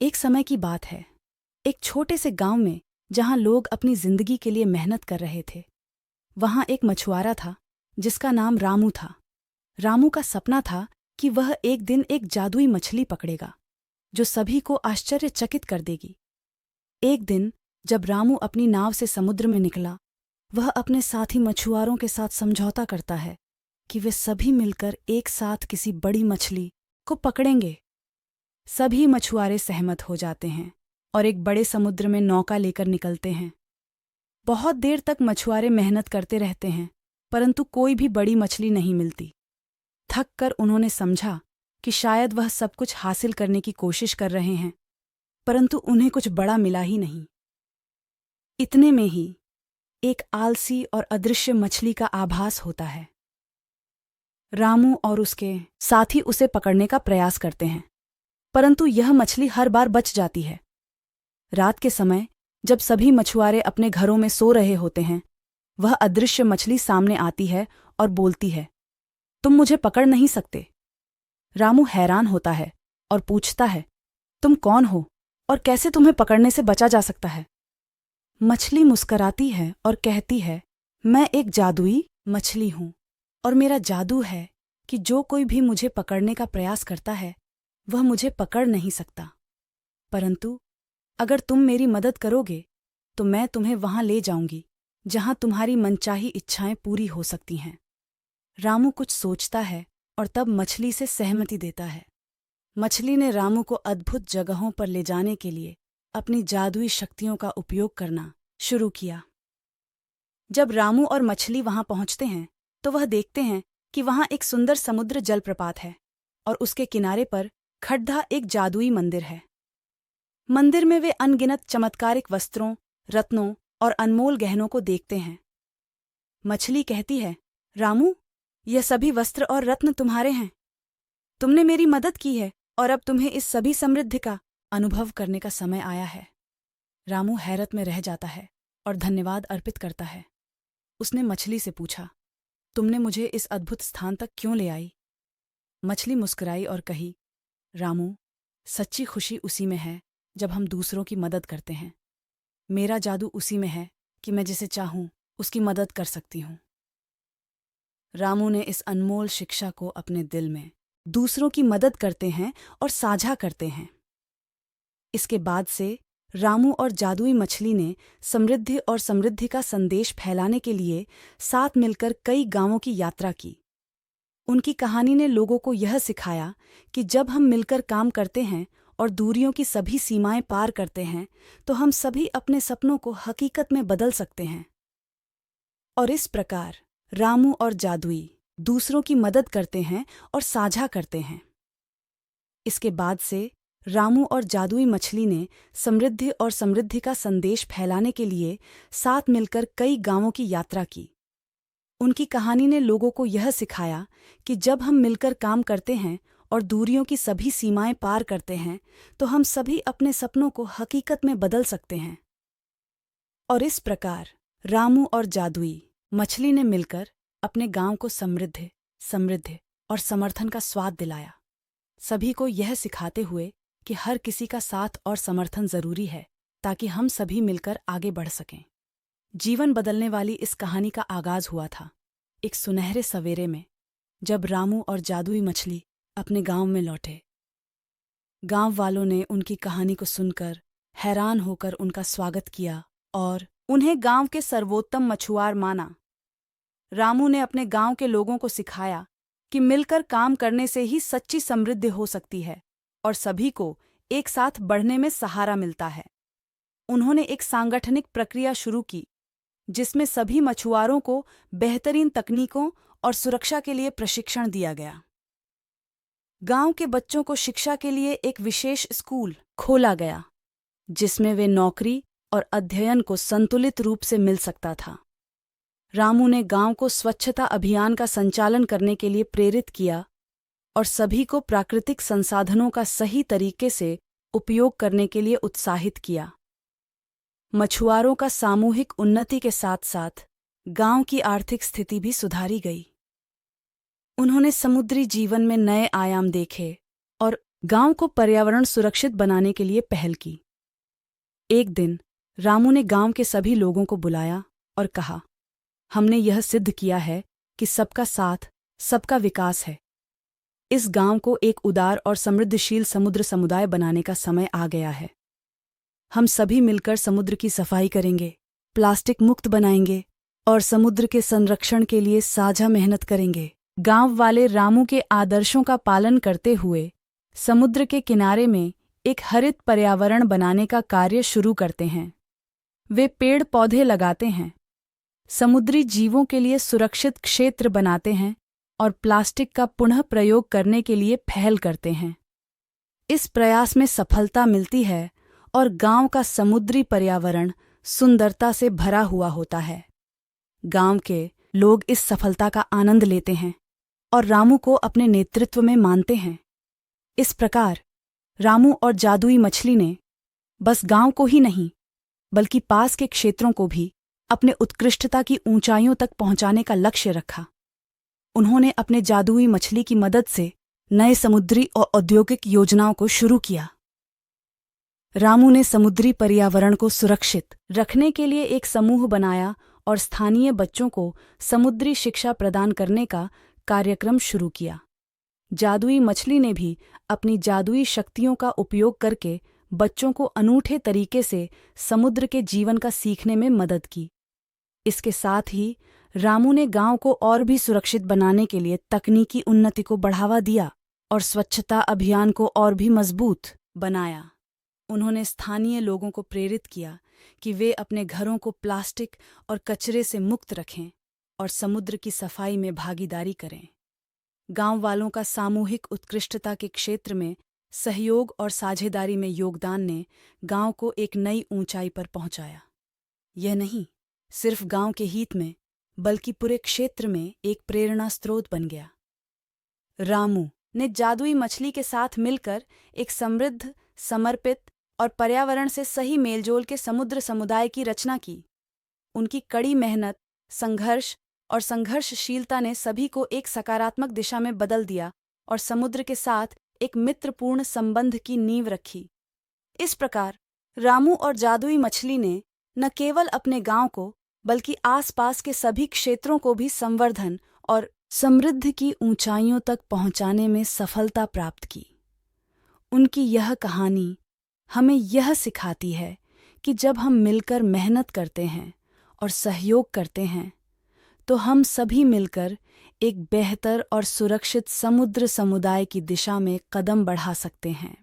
एक समय की बात है। एक छोटे से गांव में जहां लोग अपनी जिंदगी के लिए मेहनत कर रहे थे, वहां एक मछुआरा था जिसका नाम रामू था। रामू का सपना था कि वह एक दिन एक जादुई मछली पकड़ेगा जो सभी को आश्चर्यचकित कर देगी। एक दिन जब रामू अपनी नाव से समुद्र में निकला, वह अपने साथी मछुआरों के साथ समझौता करता है कि वे सभी मिलकर एक साथ किसी बड़ी मछली को पकड़ेंगे। सभी मछुआरे सहमत हो जाते हैं और एक बड़े समुद्र में नौका लेकर निकलते हैं। बहुत देर तक मछुआरे मेहनत करते रहते हैं, परंतु कोई भी बड़ी मछली नहीं मिलती। थक कर उन्होंने समझा कि शायद वह सब कुछ हासिल करने की कोशिश कर रहे हैं, परंतु उन्हें कुछ बड़ा मिला ही नहीं। इतने में ही एक आलसी और अदृश्य मछली का आभास होता है। रामू और उसके साथी उसे पकड़ने का प्रयास करते हैं, परंतु यह मछली हर बार बच जाती है। रात के समय जब सभी मछुआरे अपने घरों में सो रहे होते हैं, वह अदृश्य मछली सामने आती है और बोलती है, तुम मुझे पकड़ नहीं सकते। रामू हैरान होता है और पूछता है, तुम कौन हो और कैसे तुम्हें पकड़ने से बचा जा सकता है? मछली मुस्कराती है और कहती है, मैं एक जादुई मछली हूं और मेरा जादू है कि जो कोई भी मुझे पकड़ने का प्रयास करता है वह मुझे पकड़ नहीं सकता, परंतु अगर तुम मेरी मदद करोगे तो मैं तुम्हें वहां ले जाऊंगी जहां तुम्हारी मनचाही इच्छाएं पूरी हो सकती हैं। रामू कुछ सोचता है और तब मछली से सहमति देता है। मछली ने रामू को अद्भुत जगहों पर ले जाने के लिए अपनी जादुई शक्तियों का उपयोग करना शुरू किया। जब रामू और मछली वहां पहुंचते हैं तो वह देखते हैं कि वहां एक सुंदर समुद्र जलप्रपात है और उसके किनारे पर खड़ा एक जादुई मंदिर है। मंदिर में वे अनगिनत चमत्कारिक वस्त्रों, रत्नों और अनमोल गहनों को देखते हैं। मछली कहती है, रामू, यह सभी वस्त्र और रत्न तुम्हारे हैं। तुमने मेरी मदद की है और अब तुम्हें इस सभी समृद्धि का अनुभव करने का समय आया है। रामू हैरत में रह जाता है और धन्यवाद अर्पित करता है। उसने मछली से पूछा, तुमने मुझे इस अद्भुत स्थान तक क्यों ले आई? मछली मुस्कुराई और कही, रामू, सच्ची खुशी उसी में है जब हम दूसरों की मदद करते हैं। मेरा जादू उसी में है कि मैं जिसे चाहूं उसकी मदद कर सकती हूं। रामू ने इस अनमोल शिक्षा को अपने दिल में दूसरों की मदद करते हैं और साझा करते हैं। इसके बाद से रामू और जादुई मछली ने समृद्धि और समृद्धि का संदेश फैलाने के लिए साथ मिलकर कई गांवों की यात्रा की। उनकी कहानी ने लोगों को यह सिखाया कि जब हम मिलकर काम करते हैं और दूरियों की सभी सीमाएं पार करते हैं तो हम सभी अपने सपनों को हकीकत में बदल सकते हैं। और इस प्रकार रामू और जादुई दूसरों की मदद करते हैं और साझा करते हैं। इसके बाद से रामू और जादुई मछली ने समृद्धि और समृद्धि का संदेश फैलाने के लिए साथ मिलकर कई गांवों की यात्रा की। उनकी कहानी ने लोगों को यह सिखाया कि जब हम मिलकर काम करते हैं और दूरियों की सभी सीमाएं पार करते हैं तो हम सभी अपने सपनों को हकीकत में बदल सकते हैं। और इस प्रकार रामू और जादुई मछली ने मिलकर अपने गांव को समृद्धि, समृद्धि और समर्थन का स्वाद दिलाया, सभी को यह सिखाते हुए कि हर किसी का साथ और समर्थन जरूरी है ताकि हम सभी मिलकर आगे बढ़ सकें। जीवन बदलने वाली इस कहानी का आगाज हुआ था एक सुनहरे सवेरे में, जब रामू और जादुई मछली अपने गांव में लौटे। गांव वालों ने उनकी कहानी को सुनकर हैरान होकर उनका स्वागत किया और उन्हें गांव के सर्वोत्तम मछुआर माना। रामू ने अपने गांव के लोगों को सिखाया कि मिलकर काम करने से ही सच्ची समृद्धि हो सकती है और सभी को एक साथ बढ़ने में सहारा मिलता है। उन्होंने एक सांगठनिक प्रक्रिया शुरू की जिसमें सभी मछुआरों को बेहतरीन तकनीकों और सुरक्षा के लिए प्रशिक्षण दिया गया। गांव के बच्चों को शिक्षा के लिए एक विशेष स्कूल खोला गया जिसमें वे नौकरी और अध्ययन को संतुलित रूप से मिल सकता था। रामू ने गांव को स्वच्छता अभियान का संचालन करने के लिए प्रेरित किया और सभी को प्राकृतिक संसाधनों का सही तरीके से उपयोग करने के लिए उत्साहित किया। मछुआरों का सामूहिक उन्नति के साथ साथ गांव की आर्थिक स्थिति भी सुधारी गई। उन्होंने समुद्री जीवन में नए आयाम देखे और गांव को पर्यावरण सुरक्षित बनाने के लिए पहल की। एक दिन रामू ने गांव के सभी लोगों को बुलाया और कहा, हमने यह सिद्ध किया है कि सबका साथ सबका विकास है। इस गांव को एक उदार और समृद्धशील समुद्र समुदाय बनाने का समय आ गया है। हम सभी मिलकर समुद्र की सफाई करेंगे, प्लास्टिक मुक्त बनाएंगे और समुद्र के संरक्षण के लिए साझा मेहनत करेंगे। गांव वाले रामू के आदर्शों का पालन करते हुए समुद्र के किनारे में एक हरित पर्यावरण बनाने का कार्य शुरू करते हैं। वे पेड़ पौधे लगाते हैं, समुद्री जीवों के लिए सुरक्षित क्षेत्र बनाते हैं और प्लास्टिक का पुनः प्रयोग करने के लिए पहल करते हैं। इस प्रयास में सफलता मिलती है और गांव का समुद्री पर्यावरण सुंदरता से भरा हुआ होता है। गांव के लोग इस सफलता का आनंद लेते हैं और रामू को अपने नेतृत्व में मानते हैं। इस प्रकार रामू और जादुई मछली ने बस गांव को ही नहीं बल्कि पास के क्षेत्रों को भी अपने उत्कृष्टता की ऊंचाइयों तक पहुंचाने का लक्ष्य रखा। उन्होंने अपने जादुई मछली की मदद से नए समुद्री और औद्योगिक योजनाओं को शुरू किया। रामू ने समुद्री पर्यावरण को सुरक्षित रखने के लिए एक समूह बनाया और स्थानीय बच्चों को समुद्री शिक्षा प्रदान करने का कार्यक्रम शुरू किया। जादुई मछली ने भी अपनी जादुई शक्तियों का उपयोग करके बच्चों को अनूठे तरीके से समुद्र के जीवन का सीखने में मदद की। इसके साथ ही रामू ने गांव को और भी सुरक्षित बनाने के लिए तकनीकी उन्नति को बढ़ावा दिया और स्वच्छता अभियान को और भी मजबूत बनाया। उन्होंने स्थानीय लोगों को प्रेरित किया कि वे अपने घरों को प्लास्टिक और कचरे से मुक्त रखें और समुद्र की सफाई में भागीदारी करें। गांव वालों का सामूहिक उत्कृष्टता के क्षेत्र में सहयोग और साझेदारी में योगदान ने गांव को एक नई ऊंचाई पर पहुंचाया। यह नहीं सिर्फ गांव के हित में बल्कि पूरे क्षेत्र में एक प्रेरणा स्रोत बन गया। रामू ने जादुई मछली के साथ मिलकर एक समृद्ध, समर्पित और पर्यावरण से सही मेलजोल के समुद्र समुदाय की रचना की। उनकी कड़ी मेहनत, संघर्ष और संघर्षशीलता ने सभी को एक सकारात्मक दिशा में बदल दिया और समुद्र के साथ एक मित्रपूर्ण संबंध की नींव रखी। इस प्रकार रामू और जादुई मछली ने न केवल अपने गांव को बल्कि आसपास के सभी क्षेत्रों को भी संवर्धन और समृद्धि की ऊंचाइयों तक पहुंचाने में सफलता प्राप्त की। उनकी यह कहानी हमें यह सिखाती है कि जब हम मिलकर मेहनत करते हैं और सहयोग करते हैं तो हम सभी मिलकर एक बेहतर और सुरक्षित समुद्र समुदाय की दिशा में कदम बढ़ा सकते हैं।